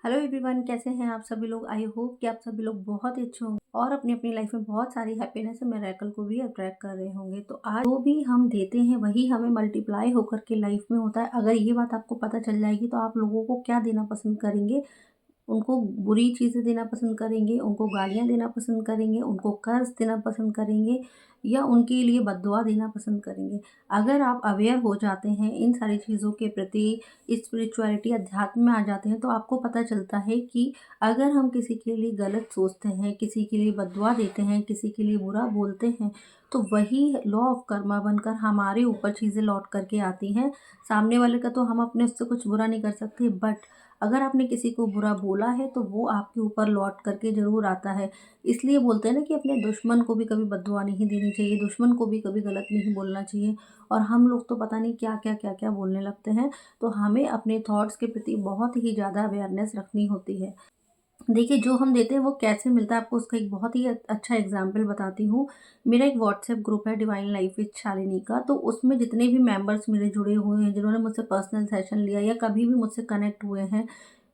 Hello everyone, कैसे हैं आप सभी लोग। आई होप कि आप सभी लोग बहुत ही अच्छे होंगे और अपनी अपनी लाइफ में बहुत सारी हैप्पीनेस और मिरेकल को भी अट्रैक्ट कर रहे होंगे। तो आज जो भी हम देते हैं वही हमें मल्टीप्लाई होकर के लाइफ में होता है। अगर ये बात आपको पता चल जाएगी तो आप लोगों को क्या देना पसंद करेंगे। उनको बुरी चीज़ें देना पसंद करेंगे, उनको गालियाँ देना पसंद करेंगे, उनको कर्ज़ देना पसंद करेंगे या उनके लिए बद्दुआ देना पसंद करेंगे। अगर आप अवेयर हो जाते हैं इन सारी चीज़ों के प्रति, स्पिरिचुअलिटी अध्यात्म में आ जाते हैं, तो आपको पता चलता है कि अगर हम किसी के लिए गलत सोचते हैं, किसी के लिए बद्दुआ देते हैं, किसी के लिए बुरा बोलते हैं, तो वही लॉ ऑफ कर्मा बनकर हमारे ऊपर चीज़ें लौट करके आती हैं। सामने वाले का तो हम अपने उससे कुछ बुरा नहीं कर सकते, बट अगर आपने किसी को बुरा बोला है तो वो आपके ऊपर लौट करके ज़रूर आता है। इसलिए बोलते हैं ना कि अपने दुश्मन को भी कभी बद्दुआ नहीं देनी चाहिए, दुश्मन को भी कभी गलत नहीं बोलना चाहिए। और हम लोग तो पता नहीं क्या-क्या बोलने लगते हैं। तो हमें अपने थॉट्स के प्रति बहुत ही ज़्यादा अवेयरनेस रखनी होती है। देखिए, जो हम देते हैं वो कैसे मिलता है, आपको उसका एक बहुत ही अच्छा एग्जाम्पल बताती हूँ। मेरा एक व्हाट्सएप ग्रुप है डिवाइन लाइफ विद शालिनी का, तो उसमें जितने भी मेंबर्स मेरे जुड़े हुए हैं, जिन्होंने मुझसे पर्सनल सेशन लिया या कभी भी मुझसे कनेक्ट हुए हैं,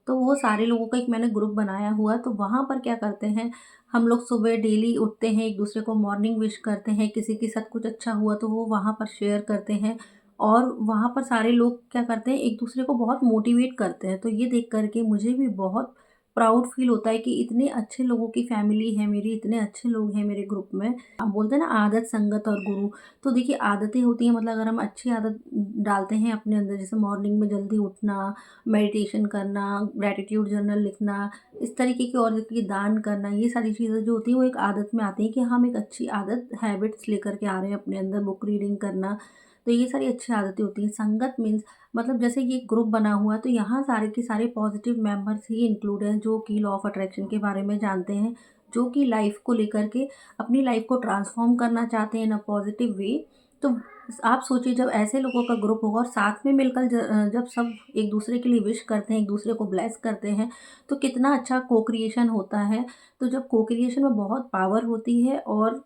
तो वो सारे लोगों का एक मैंने ग्रुप बनाया हुआ है। तो वहाँ पर क्या करते हैं, हम लोग सुबह डेली उठते हैं, एक दूसरे को मॉर्निंग विश करते हैं, किसी के साथ कुछ अच्छा हुआ तो वो वहाँ पर शेयर करते हैं। और वहाँ पर सारे लोग क्या करते हैं, एक दूसरे को बहुत मोटिवेट करते हैं। तो ये देख कर के मुझे भी बहुत प्राउड फील होता है कि इतने अच्छे लोगों की फैमिली है मेरी, इतने अच्छे लोग हैं मेरे ग्रुप में। हम बोलते हैं ना, आदत संगत और गुरु। तो देखिए, आदतें होती हैं, मतलब अगर हम अच्छी आदत डालते हैं अपने अंदर, जैसे मॉर्निंग में जल्दी उठना, मेडिटेशन करना, ग्रैटिट्यूड जर्नल लिखना, इस तरीके की, और जैसे कि दान करना, ये सारी चीज़ें जो होती हैं वो एक आदत में आती हैं कि हम एक अच्छी आदत हैबिट्स लेकर के आ रहे हैं अपने अंदर। बुक रीडिंग करना, तो ये सारी अच्छी आदतें होती हैं। संगत मीन्स, मतलब जैसे ये ग्रुप बना हुआ है तो यहाँ सारे के सारे पॉजिटिव मेंबर्स ही इंक्लूड हैं, जो कि लॉ ऑफ अट्रैक्शन के बारे में जानते हैं, जो कि लाइफ को लेकर के अपनी लाइफ को ट्रांसफॉर्म करना चाहते हैं इन अ पॉजिटिव वे। तो आप सोचिए, जब ऐसे लोगों का ग्रुप होगा और साथ में मिलकर जब सब एक दूसरे के लिए विश करते हैं, एक दूसरे को ब्लेस करते हैं, तो कितना अच्छा को क्रिएशन होता है। तो जब को क्रिएशन में बहुत पावर होती है, और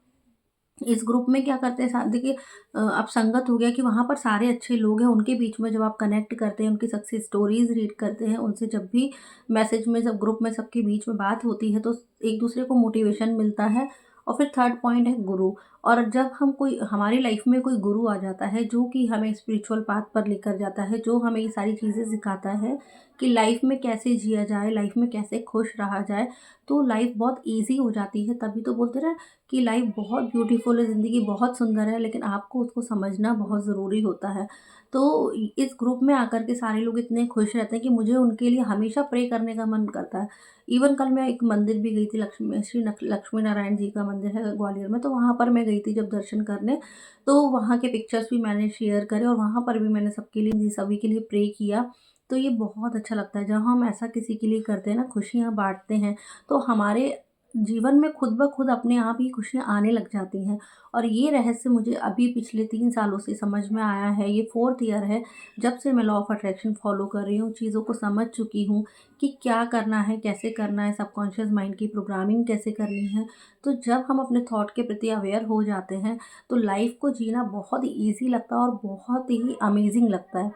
इस ग्रुप में क्या करते हैं देखिए, अब संगत हो गया कि वहाँ पर सारे अच्छे लोग हैं, उनके बीच में जब आप कनेक्ट करते हैं, उनकी सक्सेस स्टोरीज रीड करते हैं, उनसे जब भी मैसेज में, जब ग्रुप में सबके बीच में बात होती है, तो एक दूसरे को मोटिवेशन मिलता है। और फिर थर्ड पॉइंट है गुरु। और जब हम कोई, हमारी लाइफ में कोई गुरु आ जाता है जो कि हमें स्पिरिचुअल पाथ पर लेकर जाता है, जो हमें ये सारी चीज़ें सिखाता है कि लाइफ में कैसे जिया जाए, लाइफ में कैसे खुश रहा जाए, तो लाइफ बहुत ईजी हो जाती है। तभी तो बोलते हैं कि लाइफ बहुत ब्यूटीफुल है, ज़िंदगी बहुत सुंदर है, लेकिन आपको उसको समझना बहुत ज़रूरी होता है। तो इस ग्रुप में आकर के सारे लोग इतने खुश रहते हैं कि मुझे उनके लिए हमेशा प्रे करने का मन करता है। इवन कल मैं एक मंदिर भी गई थी, लक्ष्मी नारायण जी का मंदिर है ग्वालियर में, तो वहाँ पर मैं गई थी जब दर्शन करने। तो वहाँ के पिक्चर्स भी मैंने शेयर करे और वहाँ पर भी मैंने सबके लिए, सभी के लिए प्रे किया। तो ये बहुत अच्छा लगता है जब हम ऐसा किसी के लिए करते हैं ना, खुशियाँ बाँटते हैं, तो हमारे जीवन में खुद ब खुद अपने आप ही खुशियाँ आने लग जाती हैं। और ये रहस्य मुझे अभी पिछले 3 सालों से समझ में आया है, ये 4th ईयर है जब से मैं लॉ ऑफ अट्रैक्शन फ़ॉलो कर रही हूँ, चीज़ों को समझ चुकी हूँ कि क्या करना है, कैसे करना है, सबकॉन्शियस माइंड की प्रोग्रामिंग कैसे करनी है। तो जब हम अपने थॉट के प्रति अवेयर हो जाते हैं, तो लाइफ़ को जीना बहुत ही ईज़ी लगता है और बहुत ही अमेज़िंग लगता है।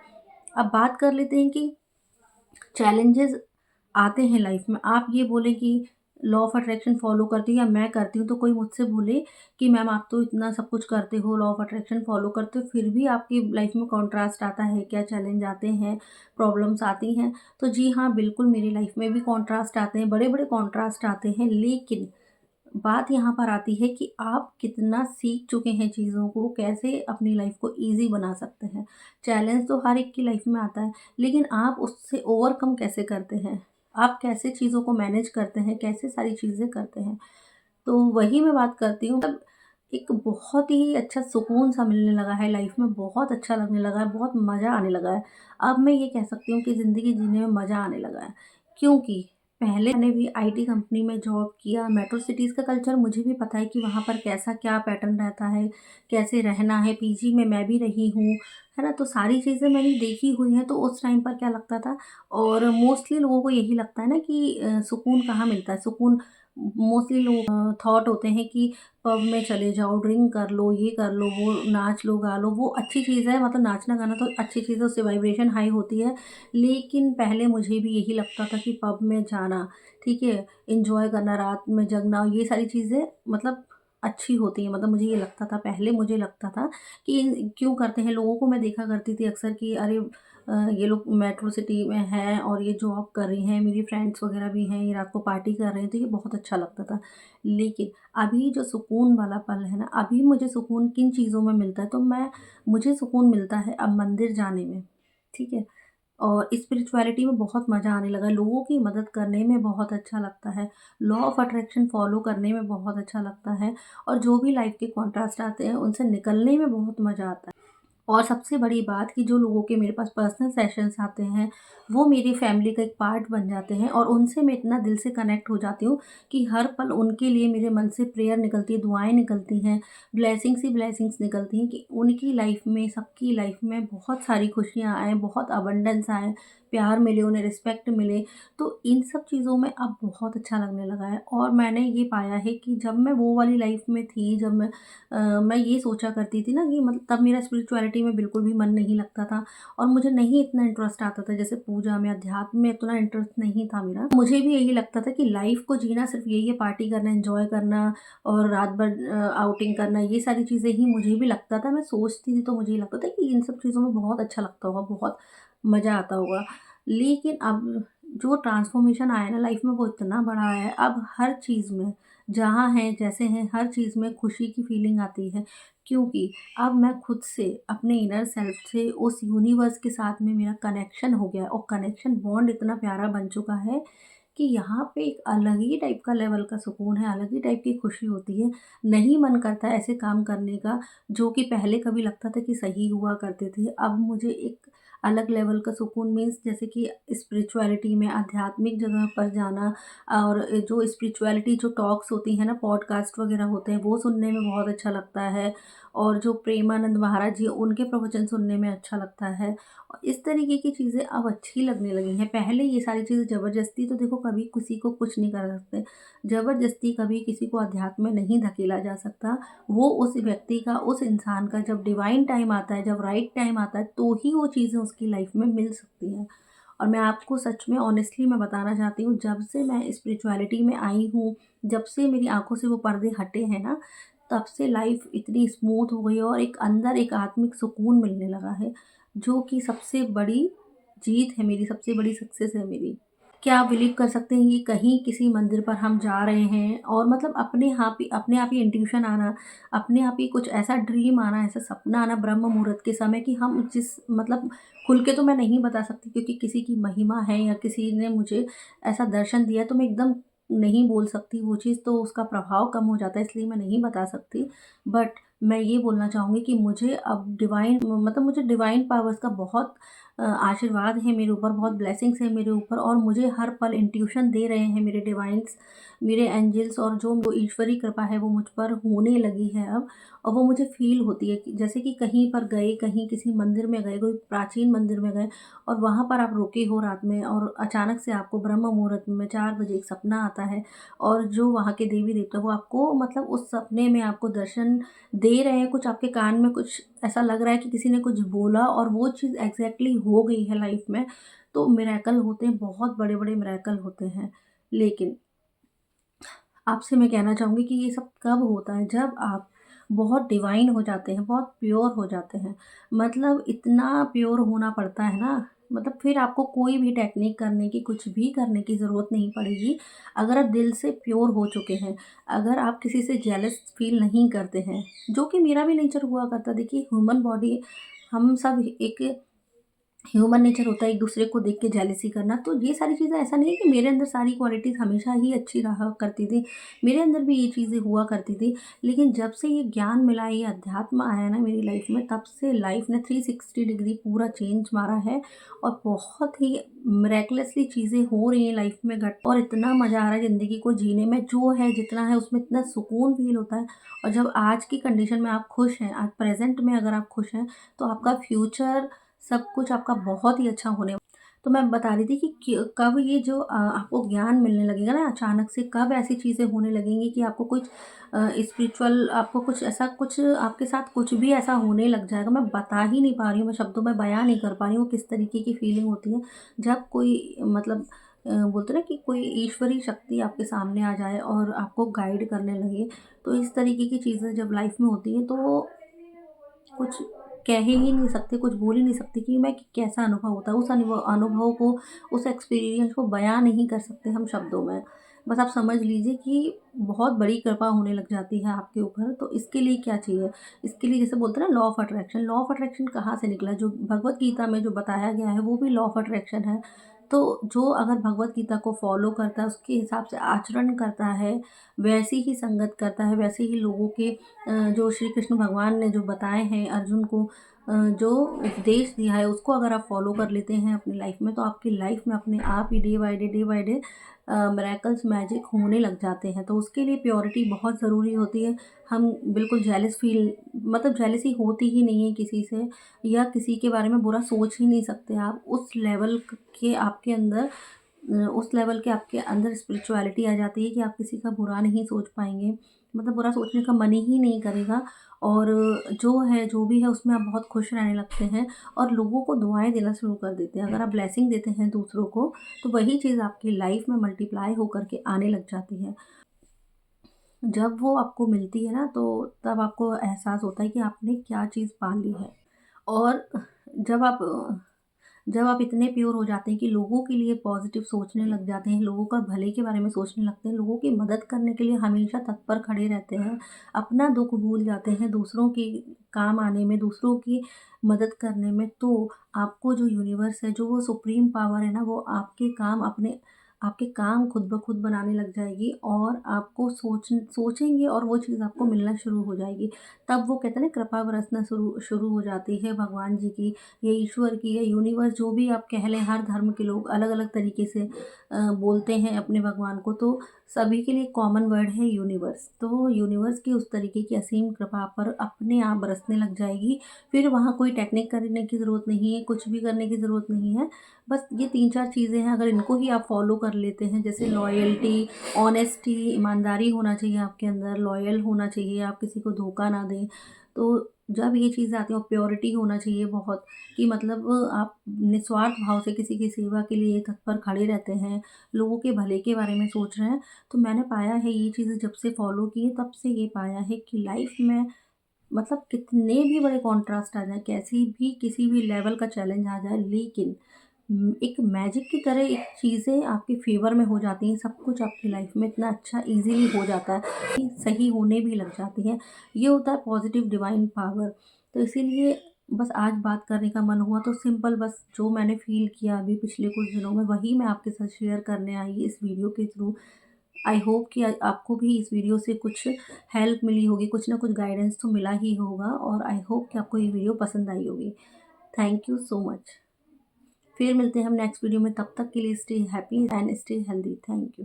अब बात कर लेते हैं कि चैलेंजेस आते हैं लाइफ में। आप ये बोलें कि लॉ ऑफ अट्रैक्शन फॉलो करती हूँ या मैं करती हूँ, तो कोई मुझसे बोले कि मैम आप तो इतना सब कुछ करते हो, लॉ ऑफ अट्रैक्शन फॉलो करते हो, फिर भी आपकी लाइफ में कॉन्ट्रास्ट आता है क्या, चैलेंज आते हैं, प्रॉब्लम्स आती हैं। तो जी हाँ, बिल्कुल मेरी लाइफ में भी कॉन्ट्रास्ट आते हैं, बड़े बड़े कॉन्ट्रास्ट आते हैं, लेकिन बात यहाँ पर आती है कि आप कितना सीख चुके हैं चीज़ों को, कैसे अपनी लाइफ को ईज़ी बना सकते हैं। चैलेंज तो हर एक की लाइफ में आता है, लेकिन आप उससे ओवरकम कैसे करते हैं? आप कैसे चीज़ों को मैनेज करते हैं, कैसे सारी चीज़ें करते हैं? तो वही मैं बात करती हूँ, तब एक बहुत ही अच्छा सुकून-सा मिलने लगा है लाइफ में, बहुत अच्छा लगने लगा है, बहुत मज़ा आने लगा है। अब मैं ये कह सकती हूँ कि ज़िंदगी जीने में मज़ा आने लगा है, क्योंकि पहले मैंने भी आईटी कंपनी में जॉब किया, मेट्रो सिटीज़ का कल्चर मुझे भी पता है कि वहाँ पर कैसा क्या पैटर्न रहता है, कैसे रहना है, पीजी में मैं भी रही हूँ, है ना? तो सारी चीज़ें मैंने देखी हुई हैं, तो उस टाइम पर क्या लगता था, और मोस्टली लोगों को यही लगता है ना कि सुकून कहाँ मिलता है, सुकून मोस्टली लोग थॉट होते हैं कि पब में चले जाओ, ड्रिंक कर लो, ये कर लो, वो नाच लो, गा लो, वो अच्छी चीज़ है, मतलब नाचना गाना तो अच्छी चीज़ है, उससे वाइब्रेशन हाई होती है। लेकिन पहले मुझे भी यही लगता था कि पब में जाना, ठीक है, एन्जॉय करना, रात में जगना, ये सारी चीज़ें मतलब अच्छी होती हैं। मतलब मुझे ये लगता था, पहले मुझे लगता था कि क्यों करते हैं। लोगों को मैं देखा करती थी अक्सर कि अरे ये लोग मेट्रो सिटी में हैं और ये जॉब कर रही हैं, मेरी फ्रेंड्स वगैरह भी हैं, ये रात को पार्टी कर रहे हैं, तो ये बहुत अच्छा लगता था। लेकिन अभी जो सुकून वाला पल है ना, अभी मुझे सुकून किन चीज़ों में मिलता है, तो मुझे सुकून मिलता है अब मंदिर जाने में, ठीक है? और स्पिरिचुअलिटी में बहुत मज़ा आने लगा, लोगों की मदद करने में बहुत अच्छा लगता है, लॉ ऑफ अट्रैक्शन फ़ॉलो करने में बहुत अच्छा लगता है, और जो भी लाइफ़ के कॉन्ट्रास्ट आते हैं, उनसे निकलने में बहुत मज़ा आता है। और सबसे बड़ी बात कि जो लोगों के मेरे पास पर्सनल सेशंस आते हैं, वो मेरी फैमिली का एक पार्ट बन जाते हैं, और उनसे मैं इतना दिल से कनेक्ट हो जाती हूँ कि हर पल उनके लिए मेरे मन से प्रेयर निकलती है, दुआएँ निकलती हैं, ब्लेसिंग्स ही ब्लेसिंग्स निकलती हैं कि उनकी लाइफ़ में, सबकी लाइफ़ में बहुत सारी खुशियाँ आएँ, बहुत अबंडेंस आए, प्यार मिले, उन्हें रिस्पेक्ट मिले। तो इन सब चीज़ों में अब बहुत अच्छा लगने लगा है, और मैंने ये पाया है कि जब मैं वो वाली लाइफ़ में थी, जब मैं ये सोचा करती थी ना कि मतलब तब मेरा स्पिरिचुअलिटी में बिल्कुल भी मन नहीं लगता था, और मुझे नहीं इतना इंटरेस्ट आता था, जैसे पूजा में, अध्यात्म में इतना इंटरेस्ट नहीं था मेरा। मुझे भी यही लगता था कि लाइफ को जीना सिर्फ यही है, पार्टी करना, एंजॉय करना और रात भर आउटिंग करना, ये सारी चीज़ें ही मुझे भी लगता था। मैं सोचती थी तो मुझे ये लगता था कि इन सब चीज़ों में बहुत अच्छा लगता होगा, बहुत मज़ा आता होगा। लेकिन अब जो ट्रांसफॉर्मेशन आया ना लाइफ में, वो इतना बड़ा आया है, अब हर चीज़ में, जहाँ हैं, जैसे हैं, हर चीज़ में खुशी की फीलिंग आती है। क्योंकि अब मैं खुद से, अपने इनर सेल्फ से, उस यूनिवर्स के साथ में मेरा कनेक्शन हो गया है, और कनेक्शन बॉन्ड इतना प्यारा बन चुका है कि यहाँ पे एक अलग ही टाइप का लेवल का सुकून है, अलग ही टाइप की खुशी होती है। नहीं मन करता है ऐसे काम करने का, जो कि पहले कभी लगता था कि सही हुआ करते थे। अब मुझे एक अलग लेवल का सुकून मीन्स जैसे कि स्पिरिचुअलिटी में, आध्यात्मिक जगह पर जाना, और जो स्पिरिचुअलिटी जो टॉक्स होती हैं ना, पॉडकास्ट वगैरह होते हैं, वो सुनने में बहुत अच्छा लगता है, और जो प्रेमानंद महाराज जी, उनके प्रवचन सुनने में अच्छा लगता है। और इस तरीके की चीज़ें अब अच्छी लगने लगी हैं। पहले ये सारी चीज़ें ज़बरदस्ती, तो देखो कभी किसी को कुछ नहीं कर सकते, ज़बरदस्ती कभी किसी को अध्यात्म में नहीं धकेला जा सकता। वो उस व्यक्ति का, उस इंसान का जब डिवाइन टाइम आता है, जब राइट टाइम आता है, तो ही वो चीज़ें उसकी लाइफ में मिल सकती हैं। और मैं आपको सच में ऑनेस्टली मैं बताना चाहती हूँ, जब से मैं स्पिरिचुअलिटी में आई हूँ, जब से मेरी आँखों से वो पर्दे हटे हैं ना, तब से लाइफ इतनी स्मूथ हो गई है, और एक अंदर एक आत्मिक सुकून मिलने लगा है, जो कि सबसे बड़ी जीत है मेरी, सबसे बड़ी सक्सेस है मेरी। क्या आप बिलीव कर सकते हैं कि कहीं किसी मंदिर पर हम जा रहे हैं, और मतलब अपने आप ही इंट्यूशन आना, अपने आप ही कुछ ऐसा ड्रीम आना, ऐसा सपना आना ब्रह्म मुहूर्त के समय, कि हम जिस मतलब खुल के तो मैं नहीं बता सकती, क्योंकि किसी की महिमा है या किसी ने मुझे ऐसा दर्शन दिया है, तो मैं एकदम नहीं बोल सकती वो चीज़, तो उसका प्रभाव कम हो जाता है, इसलिए मैं नहीं बता सकती। बट मैं ये बोलना चाहूँगी कि मुझे अब मुझे डिवाइन पावर्स का बहुत आशीर्वाद है मेरे ऊपर, बहुत ब्लेसिंग्स है मेरे ऊपर, और मुझे हर पल इंट्यूशन दे रहे हैं मेरे डिवाइन्स, मेरे एंजल्स, और जो ईश्वरी कृपा है वो मुझ पर होने लगी है अब। और वो मुझे फ़ील होती है कि जैसे कि कहीं पर गए, कहीं किसी मंदिर में गए, कोई प्राचीन मंदिर में गए, और वहाँ पर आप रुके हो रात में, और अचानक से आपको ब्रह्म मुहूर्त में 4 बजे एक सपना आता है, और जो वहाँ के देवी-देवता वो आपको मतलब उस सपने में आपको दर्शन दे रहे हैं, कुछ आपके कान में कुछ ऐसा लग रहा है कि किसी ने कुछ बोला, और वो चीज़ एग्ज़ैक्टली हो गई है लाइफ़ में, तो मिरेकल होते हैं, बहुत बड़े-बड़े मिरेकल होते हैं। लेकिन आपसे मैं कहना चाहूँगी कि ये सब कब होता है, जब आप बहुत डिवाइन हो जाते हैं, बहुत प्योर हो जाते हैं। मतलब इतना प्योर होना पड़ता है ना, मतलब फिर आपको कोई भी टेक्निक करने की, कुछ भी करने की ज़रूरत नहीं पड़ेगी। अगर आप दिल से प्योर हो चुके हैं, अगर आप किसी से जेलस फ़ील नहीं करते हैं, जो कि मेरा भी नेचर हुआ करता। देखिए, ह्यूमन बॉडी, हम सब एक ह्यूमन नेचर होता है एक दूसरे को देख के जेलसी करना, तो ये सारी चीज़ें, ऐसा नहीं है कि मेरे अंदर सारी क्वालिटीज़ हमेशा ही अच्छी रहा करती थी, मेरे अंदर भी ये चीज़ें हुआ करती थी। लेकिन जब से ये ज्ञान मिला, ये अध्यात्म आया ना मेरी लाइफ में, तब से लाइफ ने 360 डिग्री पूरा चेंज मारा है, और बहुत ही मिरेकलसली चीज़ें हो रही हैं लाइफ में घट, और इतना मज़ा आ रहा है ज़िंदगी को जीने में, जो है जितना है उसमें इतना सुकून फील होता है। और जब आज की कंडीशन में आप खुश हैं, आज प्रेजेंट में अगर आप खुश हैं, तो आपका फ्यूचर, सब कुछ आपका बहुत ही अच्छा होने। तो मैं बता रही थी कि कब ये जो आपको ज्ञान मिलने लगेगा ना अचानक से, कब ऐसी चीज़ें होने लगेंगी कि आपको कुछ स्पिरिचुअल, आपको कुछ ऐसा, कुछ आपके साथ कुछ भी ऐसा होने लग जाएगा। मैं बता ही नहीं पा रही हूँ, मैं शब्दों में बयाँ नहीं कर पा रही हूँ वो किस तरीके की फीलिंग होती है जब कोई मतलब बोलते हैं ना कि कोई ईश्वरीय शक्ति आपके सामने आ जाए और आपको गाइड करने लगे। तो इस तरीके की चीज़ें जब लाइफ में होती हैं तो कुछ कह ही नहीं सकते, कुछ बोल ही नहीं सकते कि मैं कि कैसा अनुभव होता है। उस अनुभव को, उस एक्सपीरियंस को बयाँ नहीं कर सकते हम शब्दों में। बस आप समझ लीजिए कि बहुत बड़ी कृपा होने लग जाती है आपके ऊपर। तो इसके लिए क्या चाहिए? इसके लिए जैसे बोलते हैं ना law of attraction, law of attraction कहाँ से निकला? जो भगवद गीता में जो बताया गया है वो भी लॉ ऑफ अट्रैक्शन है। तो जो अगर भगवद गीता को फ़ॉलो करता है, उसके हिसाब से आचरण करता है, वैसी ही संगत करता है, वैसे ही लोगों के जो श्री कृष्ण भगवान ने जो बताए हैं अर्जुन को, जो उपदेश दिया है उसको अगर आप फॉलो कर लेते हैं अपनी लाइफ में, तो आपकी लाइफ में अपने आप ही day by day miracles, magic होने लग जाते हैं। तो उसके लिए प्योरिटी बहुत ज़रूरी होती है। हम बिल्कुल जेलस फील, मतलब जेलसी होती ही नहीं है किसी से, या किसी के बारे में बुरा सोच ही नहीं सकते आप। उस लेवल के आपके अंदर उस लेवल के आपके अंदर स्पिरिचुअलिटी आ जाती है कि आप किसी का बुरा नहीं सोच पाएँगे, मतलब बुरा सोचने का मन ही नहीं करेगा। और जो है, जो भी है उसमें आप बहुत खुश रहने लगते हैं और लोगों को दुआएँ देना शुरू कर देते हैं। अगर आप ब्लेसिंग देते हैं दूसरों को, तो वही चीज़ आपकी लाइफ में मल्टीप्लाई होकर के आने लग जाती है। जब वो आपको मिलती है ना, तो तब आपको एहसास होता है कि आपने क्या चीज़ पा ली है। और जब आप जब आप इतने प्योर हो जाते हैं कि लोगों के लिए पॉज़िटिव सोचने लग जाते हैं, लोगों का भले के बारे में सोचने लगते हैं, लोगों की मदद करने के लिए हमेशा तत्पर खड़े रहते हैं, अपना दुःख भूल जाते हैं दूसरों के काम आने में, दूसरों की मदद करने में, तो आपको जो यूनिवर्स है, जो वो सुप्रीम पावर है ना, वो आपके काम खुद ब खुद बनाने लग जाएगी और आपको सोचेंगे और वो चीज़ आपको मिलना शुरू हो जाएगी। तब वो कहते हैं ना कृपा बरसना शुरू शुरू हो जाती है भगवान जी की, या ईश्वर की, या यूनिवर्स, जो भी आप कह लें। हर धर्म के लोग अलग-अलग तरीके से बोलते हैं अपने भगवान को, तो सभी के लिए कॉमन वर्ड है यूनिवर्स। तो यूनिवर्स की उस तरीके की असीम कृपा आप पर अपने आप बरसने लग जाएगी। फिर वहाँ कोई टेक्निक करने की ज़रूरत नहीं है, कुछ भी करने की ज़रूरत नहीं है। बस ये 3-4 चीज़ें हैं, अगर इनको ही आप फ़ॉलो कर लेते हैं, जैसे लॉयल्टी, ऑनेस्टी, ईमानदारी होना चाहिए आपके अंदर, लॉयल होना चाहिए, आप किसी को धोखा ना दें। तो जब ये चीज़ें आती हैं, और प्योरिटी होना चाहिए बहुत, कि मतलब आप निस्वार्थ भाव से किसी की सेवा के लिए तत्पर खड़े रहते हैं, लोगों के भले के बारे में सोच रहे हैं। तो मैंने पाया है ये चीज़ें जब से फ़ॉलो की है, तब से ये पाया है कि लाइफ़ में मतलब कितने भी बड़े कॉन्ट्रास्ट आ जाएँ, कैसी भी किसी भी लेवल का चैलेंज आ जाए, लेकिन एक मैजिक की तरह एक चीज़ें आपके फ़ेवर में हो जाती हैं, सब कुछ आपकी लाइफ़ में इतना अच्छा ईज़िली हो जाता है कि सही होने भी लग जाती हैं। ये होता है पॉज़िटिव डिवाइन पावर। तो इसीलिए बस आज बात करने का मन हुआ, तो सिंपल बस जो मैंने फ़ील किया अभी पिछले कुछ दिनों में, वही मैं आपके साथ शेयर करने आई इस वीडियो के थ्रू। आई होप कि आपको भी इस वीडियो से कुछ हेल्प मिली होगी, कुछ ना कुछ गाइडेंस तो मिला ही होगा, और आई होप कि आपको ये वीडियो पसंद आई होगी। Thank you so much. फिर मिलते हैं हम नेक्स्ट वीडियो में, तब तक के लिए stay happy and stay healthy. Thank you.